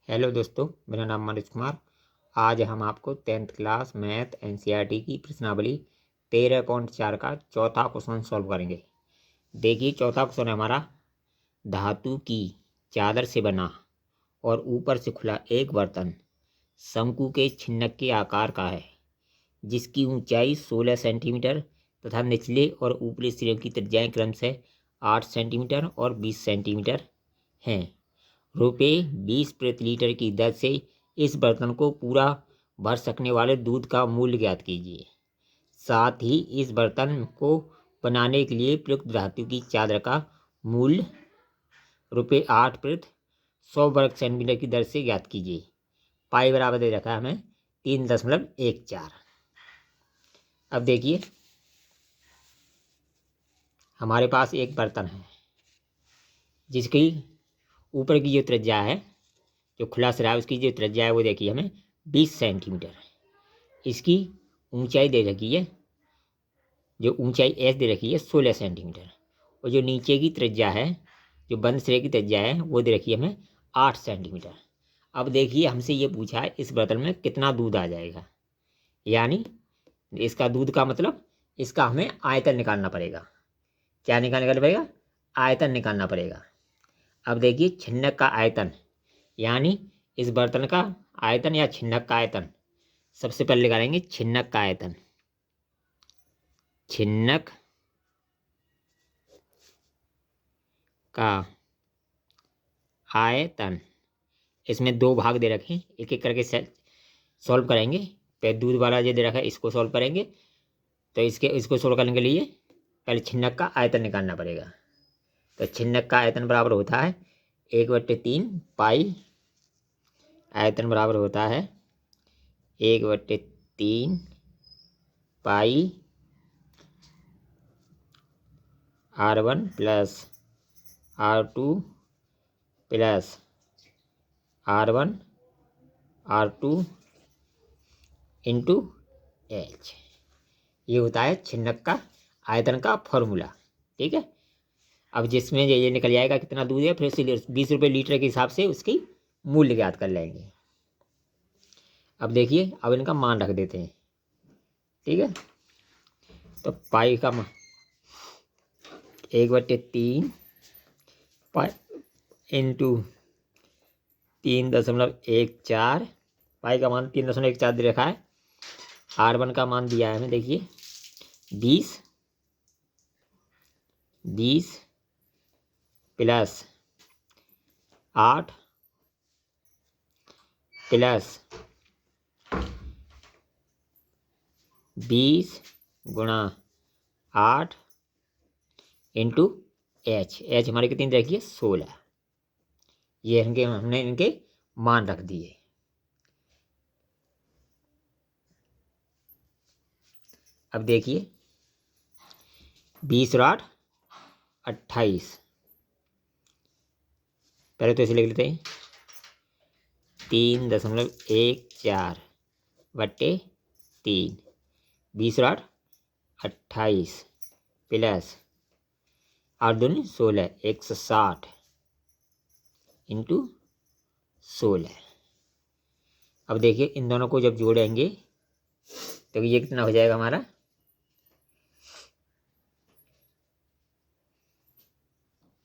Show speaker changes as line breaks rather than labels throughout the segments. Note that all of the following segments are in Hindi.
हेलो दोस्तों, मेरा नाम मनोज कुमार। आज हम आपको 10th क्लास मैथ एनसीईआरटी की प्रश्नावली 13.4 का चौथा क्वेश्चन सॉल्व करेंगे। देखिए, चौथा क्वेश्चन है हमारा। धातु की चादर से बना और ऊपर से खुला एक बर्तन शंकु के छिन्नक के आकार का है, जिसकी ऊंचाई 16 सेंटीमीटर तथा निचले और ऊपरी सिरे की त्रिज्याएं क्रमशः 8 सेंटीमीटर और 20 सेंटीमीटर हैं। रुपये 20 प्रति लीटर की दर से इस बर्तन को पूरा भर सकने वाले दूध का मूल्य ज्ञात कीजिए। साथ ही इस बर्तन को बनाने के लिए प्रयुक्त धातु की चादर का मूल्य ₹8 प्रति 100 वर्ग सेंटीमीटर की दर से ज्ञात कीजिए। पाई बराबर दे रखा है हमें 3.14। अब देखिए, हमारे पास एक बर्तन है जिसकी ऊपर की जो त्रिज्या है, जो खुला सिरा है, उसकी जो त्रिज्या है वो देखिए हमें 20 सेंटीमीटर। इसकी ऊंचाई दे रखी है, जो ऊंचाई एस दे रखी है 16 सेंटीमीटर। और जो नीचे की त्रिज्या है, जो बंद सिरे की त्रिज्या है, वो दे रखी है हमें 8 सेंटीमीटर। अब देखिए, हमसे ये पूछा है इस बर्तन में कितना दूध आ जाएगा, यानी इसका दूध का मतलब इसका हमें आयतन निकालना पड़ेगा। क्या निकालना पड़ेगा? आयतन निकालना पड़ेगा। अब देखिए, छिन्नक का आयतन, यानी इस बर्तन का आयतन या छिन्नक का आयतन। सबसे पहले निकालेंगे छिन्नक का आयतन। छिन्नक का आयतन, इसमें दो भाग दे रखे हैं, एक एक करके सॉल्व करेंगे। पहले दूध वाला जो दे रखा है इसको सॉल्व करेंगे। तो इसको सॉल्व करने के लिए पहले छिन्नक का आयतन निकालना पड़ेगा। तो छिन्नक का आयतन बराबर होता है 1/3 पाई। आयतन बराबर होता है 1/3 पाई R1 plus R2 plus R1 R2 into H। ये होता है छिन्नक का आयतन का फॉर्मूला। ठीक है। अब जिसमें ये निकल जाएगा कितना दूध है, फिर इसीलिए 20 रुपये लीटर के हिसाब से उसकी मूल्य ज्ञात कर लेंगे। अब देखिए, अब इनका मान रख देते हैं। ठीक है। तो पाई का मान 1/3 पाई इंटू 3.14। पाई का मान 3.14 दे रखा है। R1 का मान दिया है हमें, देखिए 20 प्लस 8 प्लस 20 गुणा 8 इंटू H हमारे कितनी रखी है? 16। ये हमने इनके मान रख दिए। अब देखिए, 20 और 8 28। पहले तो इसे लिख लेते हैं 3.14/3। 20 और 8 28 प्लस 8 दूनी 16, 160 इंटू 16। अब देखिए, इन दोनों को जब जोड़ेंगे तो ये कितना हो जाएगा हमारा?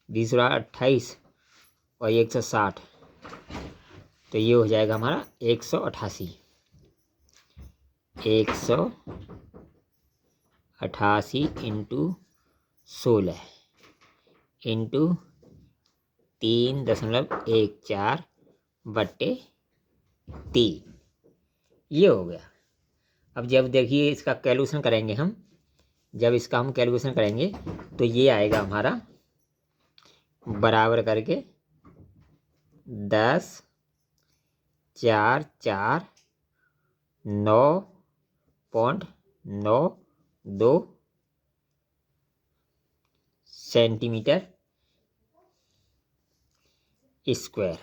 20 और 28 और 160, तो ये हो जाएगा हमारा 188। 188 इंटू 16 इंटू 3.14/3। ये हो गया। अब जब देखिए इसका कैलकुलेशन करेंगे हम, जब इसका हम कैलकुलेशन करेंगे तो ये आएगा हमारा बराबर करके 10 4 4 9.92 सेंटीमीटर स्क्वायर।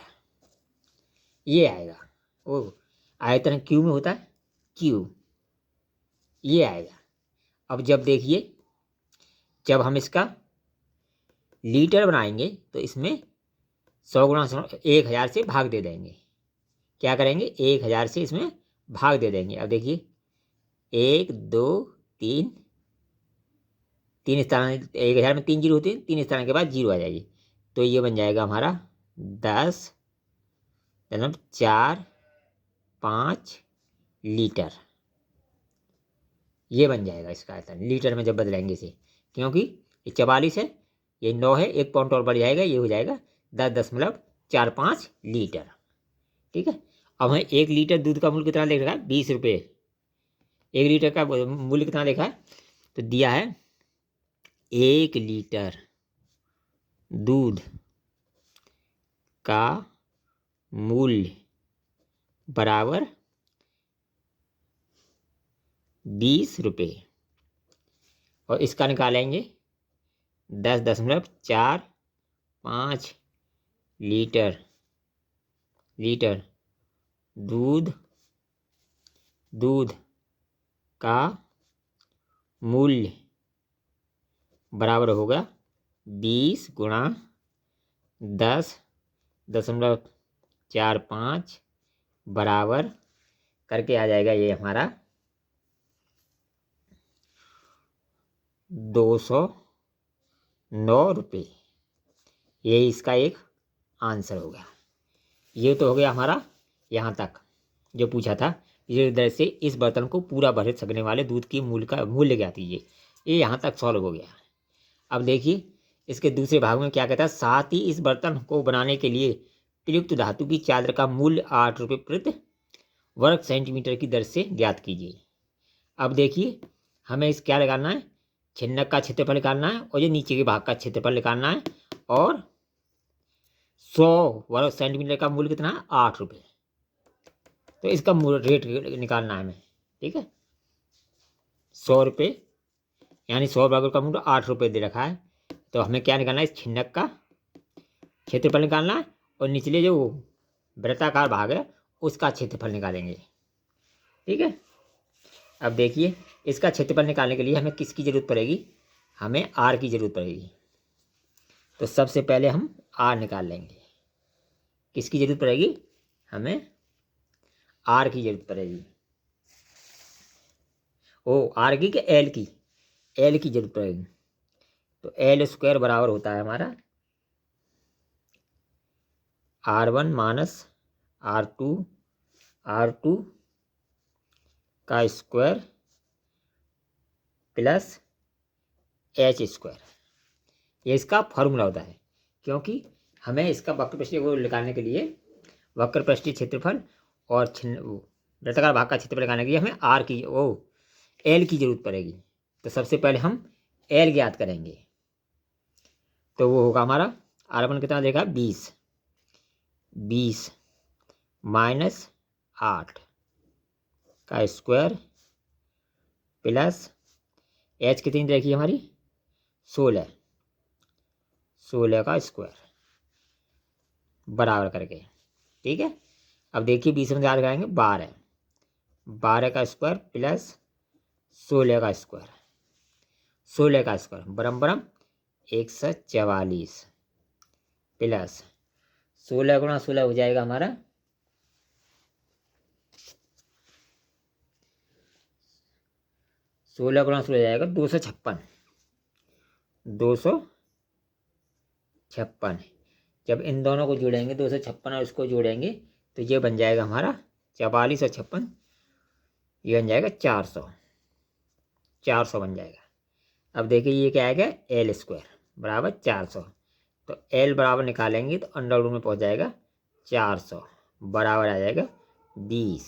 ये आएगा। ओ, आयतन क्यू में होता है, क्यू। ये आएगा। अब जब देखिए, जब हम इसका लीटर बनाएंगे तो इसमें 100 गुणा 1000 से भाग दे देंगे। क्या करेंगे, 1000 से इसमें भाग दे देंगे। अब देखिए 1 2 3, 3 स्थान, 1000 में 3 जीरो होते हैं, 3 स्थान के बाद जीरो आ जाएगी, तो ये बन जाएगा हमारा 10.45 लीटर। ये बन जाएगा इसका आयतन लीटर में जब बदलेंगे इसे, क्योंकि ये 44 है, ये 9 है, 1 पॉइंट और बढ़ जाएगा, ये हो जाएगा 10.45 लीटर। ठीक है। अब हमें 1 लीटर दूध का मूल्य कितना लिख रखा है, 20 रुपये। 1 लीटर का मूल्य कितना लिखा है, तो दिया है 1 लीटर दूध का मूल्य बराबर 20 रुपये, और इसका निकालेंगे 10.45 लीटर दूध का मूल्य बराबर होगा 20 गुणा 10.45 बराबर करके आ जाएगा ये हमारा 209 रुपये। ये इसका एक आंसर हो गया। ये तो हो गया हमारा यहाँ तक जो पूछा था, इस दर से इस बर्तन को पूरा भर सकने वाले दूध की मूल्य क्या कीजिए, ये यहाँ तक सॉल्व हो गया। अब देखिए इसके दूसरे भाग में क्या कहता है, साथ ही इस बर्तन को बनाने के लिए प्रयुक्त धातु की चादर का मूल्य 8 रुपये प्रति वर्ग सेंटीमीटर की दर से ज्ञात कीजिए। अब देखिए हमें इस क्या निकालना है, छिन्नक का क्षेत्रफल निकालना है, और ये नीचे के भाग का क्षेत्रफल निकालना है, और 100 वर्ग सेंटीमीटर का मूल्य कितना है, 8 रुपये। तो इसका रेट निकालना है हमें। ठीक है, 100 रुपये यानी 100 वर्ग का मूल्य 8 रुपये दे रखा है, तो हमें क्या निकालना है, इस छिन्नक का क्षेत्रफल निकालना है, और निचले जो वृत्ताकार भाग है उसका क्षेत्रफल निकालेंगे। ठीक है। अब देखिए इसका क्षेत्रफल निकालने के लिए हमें किसकी जरूरत पड़ेगी, हमें आर की जरूरत पड़ेगी। तो सबसे पहले हम आर निकाल लेंगे। किसकी जरूरत पड़ेगी, हमें आर की जरूरत पड़ेगी। ओ आर की एल की, एल की जरूरत पड़ेगी। तो एल स्क्वायर बराबर होता है हमारा R1 माइनस R2 का स्क्वायर प्लस एच स्क्वायर। ये इसका फॉर्मूला होता है, क्योंकि हमें इसका वक्र पृष्ठीय को निकालने के लिए वक्र पृष्ठीय क्षेत्रफल और वृत्ताकार भाग का क्षेत्रफल निकालने के लिए हमें एल की जरूरत पड़ेगी। तो सबसे पहले हम एल ज्ञात करेंगे, तो वो होगा हमारा R1 कितना देगा, 20 माइनस 8 का स्क्वायर प्लस एच कितनी देखिए हमारी 16 का स्क्वायर बराबर करके। ठीक है। अब देखिए 20 में याद कराएंगे 12 का स्क्वायर प्लस 16 का स्क्वायर बरम 144 प्लस 16 गुणा 16 हो जाएगा हमारा 16 गुणा 16 हो जाएगा 256। जब इन दोनों को जोड़ेंगे 256 और इसको जोड़ेंगे तो ये बन जाएगा हमारा 44 और 56, ये बन जाएगा 400 बन जाएगा। अब देखिए ये क्या आएगा, एल स्क्वायर बराबर 400। तो एल बराबर निकालेंगे तो अंडर रूट में पहुंच जाएगा 400 बराबर आ जाएगा 20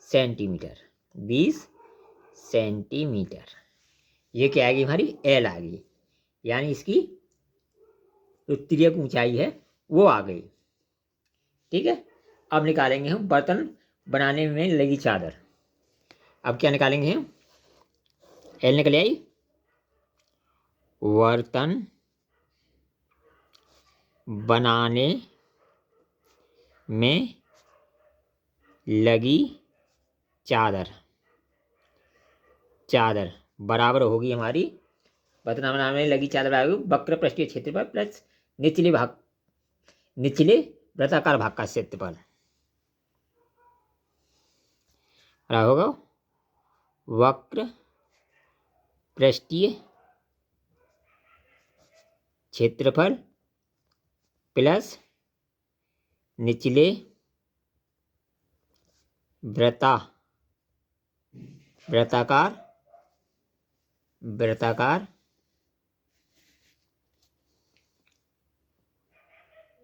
सेंटीमीटर। ये क्या आएगी हमारी, एल आ गई, यानी इसकी जो तिर्यक ऊंचाई है वो आ गई। ठीक है। अब निकालेंगे हम बर्तन बनाने में लगी चादर। अब क्या निकालेंगे हम, एल निकल आई, बर्तन बनाने में लगी चादर बराबर होगी हमारी, बर्तन बनाने में लगी चादर आएगी वक्र पृष्ठीय क्षेत्रफल प्लस निचले वृत्ताकार भाग का क्षेत्रफल। रहा होगा वक्र पृष्ठीय क्षेत्रफल प्लस निचले वृत्ताकार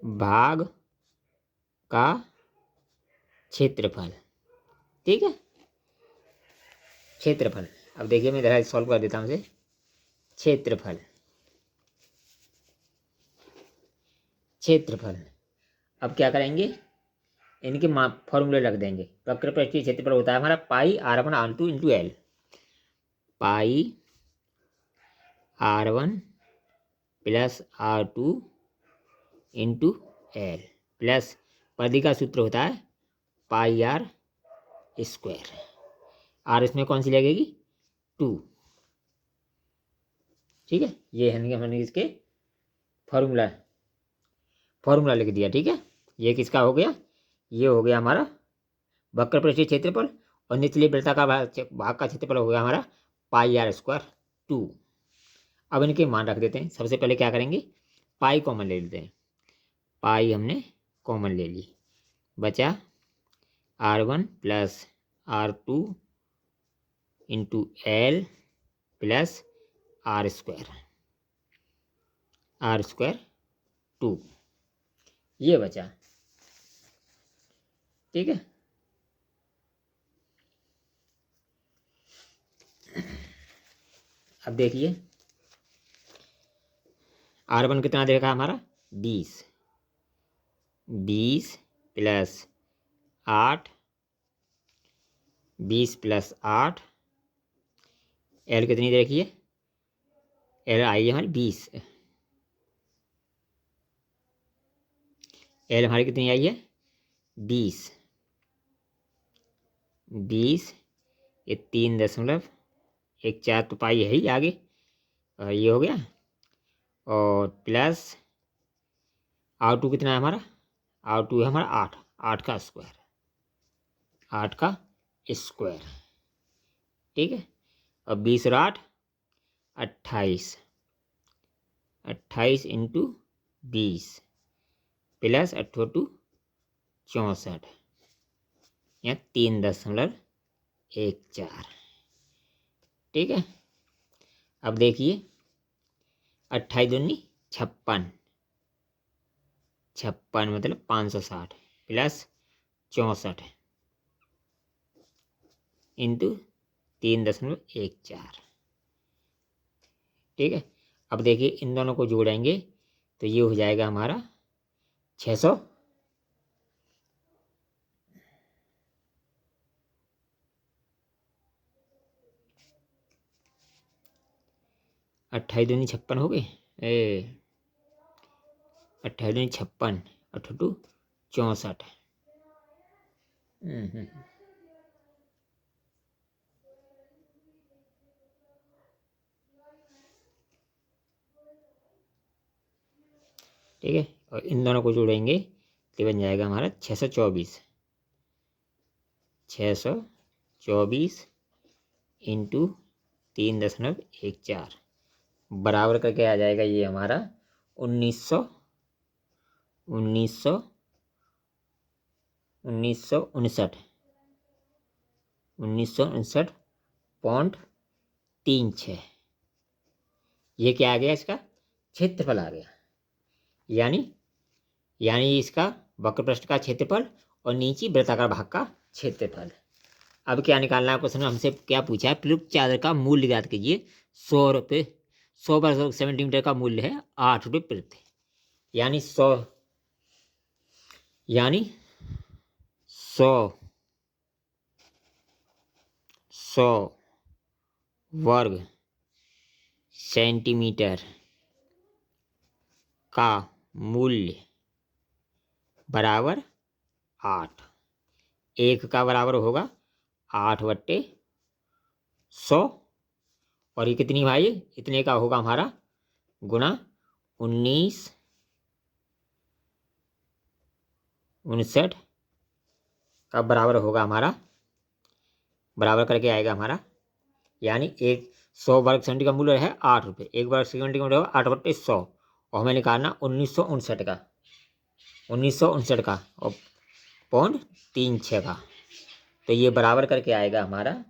भाग का क्षेत्रफल। ठीक है, क्षेत्रफल। अब देखिए मैं इधर सॉल्व कर देता हूँ इसे। क्षेत्रफल अब क्या करेंगे, इनके फॉर्मूले रख देंगे। वक्र पृष्ठीय क्षेत्रफल होता है हमारा पाई R1 R2 इंटू एल। पाई R1 plus R2 into L plus परिधि का सूत्र होता है पाई R स्क्वायर। आर इसमें कौन सी लगेगी, 2। ठीक है, ये हमने इसके फॉर्मूला लिख दिया। ठीक है, ये किसका हो गया, ये हो गया हमारा वक्र पृष्ठीय क्षेत्रफल और निचले वृत्ताकार भाग का क्षेत्रफल हो गया हमारा पाई R स्क्वायर 2। अब इनके मान रख देते हैं। सबसे पहले क्या करेंगे, पाई कॉमन ले लेते हैं। पाई हमने कॉमन ले ली, बचा R1 plus R2 into L plus R square 2, ये बचा। ठीक है, अब देखिए R1 कितना देखा हमारा 20 प्लस 8 20 प्लस 8 एल कितनी देखिए, एल आई है हमारी 20, एल हमारी कितनी आई है 20 ये 3.14 तो पाई है ही आगे, और ये हो गया। और प्लस R2 कितना है हमारा, R2 है हमारा 8 का स्क्वायर। ठीक है, और 20 और 8 28 इंटू 20 प्लस 8 64 या 3.14। ठीक है, अब देखिए 28 दूनी 56 मतलब 560 प्लस 64 इंटू 3.14। ठीक है, अब देखिए इन दोनों को जोड़ेंगे तो ये हो जाएगा हमारा 600। 28 दूनी 56 हो गए, 28 दूनी 56 8 64। ठीक है, और इन दोनों को जोड़ेंगे तो बन जाएगा हमारा 624 इंटू 3.14 बराबर करके आ जाएगा ये हमारा 1959.36। ये क्या आ गया, इसका क्षेत्रफल आ गया। यानी इसका वक्र पृष्ठ का क्षेत्रफल और नीचे वृत्ताकार भाग का क्षेत्रफल। अब क्या निकालना है क्वेश्चन में, हमसे क्या पूछा है, प्रयुक्त चादर का मूल्य ज्ञात कीजिए। 100 रुपये, 100 वर्ग सेंटीमीटर का मूल्य है 8 रुपये प्रति। यानी 100 वर्ग सेंटीमीटर का मूल्य बराबर 8। एक का बराबर होगा 8/100 और ये कितनी भाई, इतने का होगा हमारा गुणा 1959 का बराबर होगा हमारा बराबर करके आएगा हमारा, यानी 100 वर्ग सेंटीमीटर का मूल्य है 8 रुपये, 1 वर्ग सेंटीमीटर का मूल्य 8/100, और हमें निकालना 1959 का, 1959 का और 0.36 का। तो ये बराबर करके आएगा हमारा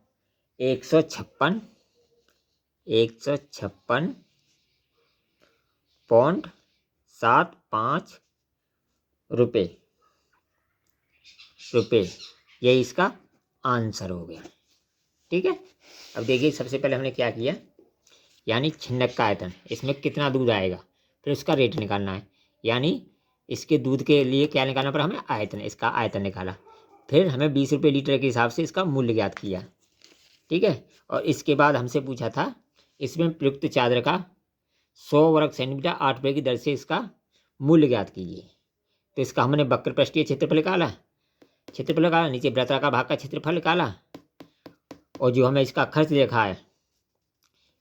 156.75 रुपये, ये इसका आंसर हो गया। ठीक है, अब देखिए सबसे पहले हमने क्या किया, यानी छिन्नक का आयतन, इसमें कितना दूध आएगा, फिर उसका रेट निकालना है। यानी इसके दूध के लिए क्या निकालना पड़ा हमें, आयतन, इसका आयतन निकाला। फिर हमें 20 रुपये लीटर के हिसाब से इसका मूल्य ज्ञात किया। ठीक है, और इसके बाद हमसे पूछा था इसमें प्रयुक्त चादर का 100 वर्ग सेंटीमीटर 8 रुपये की दर से इसका मूल्य ज्ञात कीजिए। तो इसका हमने वक्र पृष्ठीय क्षेत्रफल निकाला, नीचे वृत्ताकार भाग का क्षेत्रफल निकाला, और जो हमें इसका खर्च देखा है,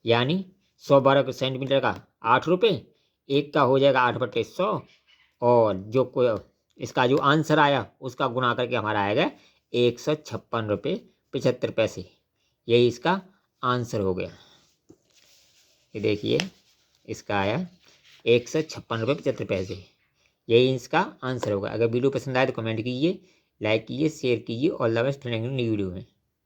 यानी 100 वर्ग सेंटीमीटर का 8 रुपये, एक का हो जाएगा 8/100, और जो इसका जो आंसर आया उसका गुणा करके हमारा आएगा 156.75 रुपये। यही इसका आंसर हो गया। ये देखिए इसका आया 156.75 रुपये। यही इसका आंसर होगा। अगर वीडियो पसंद आए तो कमेंट कीजिए, लाइक कीजिए, शेयर कीजिए, और द बेस्ट न्यू वीडियो में।